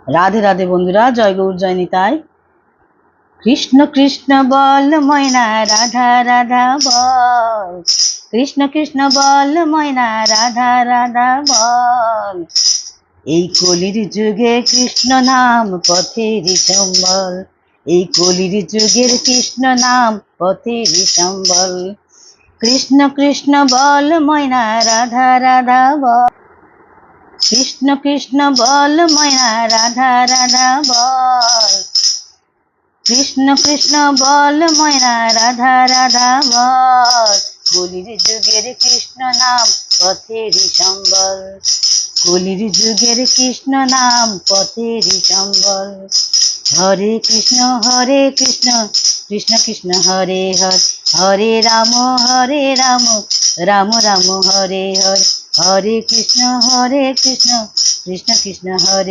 রাধে রাধে বন্ধুরা, জয় গৌর জয় নিতাই। কৃষ্ণ কৃষ্ণ বল ময়না, রাধা রাধা বল। কৃষ্ণ কৃষ্ণ বল ময়না, রাধা রাধা বল। এই কলির যুগে কৃষ্ণ নাম পথের সম্বল। এই কলির যুগের কৃষ্ণ নাম পথের সম্বল। কৃষ্ণ কৃষ্ণ বল ময়না, রাধা রাধা বল। কৃষ্ণ কৃষ্ণ বল ময়না, রাধা রাধা বল। কৃষ্ণ কৃষ্ণ বল ময়না, রাধা রাধা বল। কলির যুগের কৃষ্ণ নাম পথের সম্বল। কলির যুগের কৃষ্ণ নাম পথের সম্বল। হরে কৃষ্ণ কৃষ্ণ কৃষ্ণ হরে হরে। হরে রাম রাম রাম হরে হরে। হরে কৃষ্ণ কৃষ্ণ কৃষ্ণ কৃষ্ণ হরে।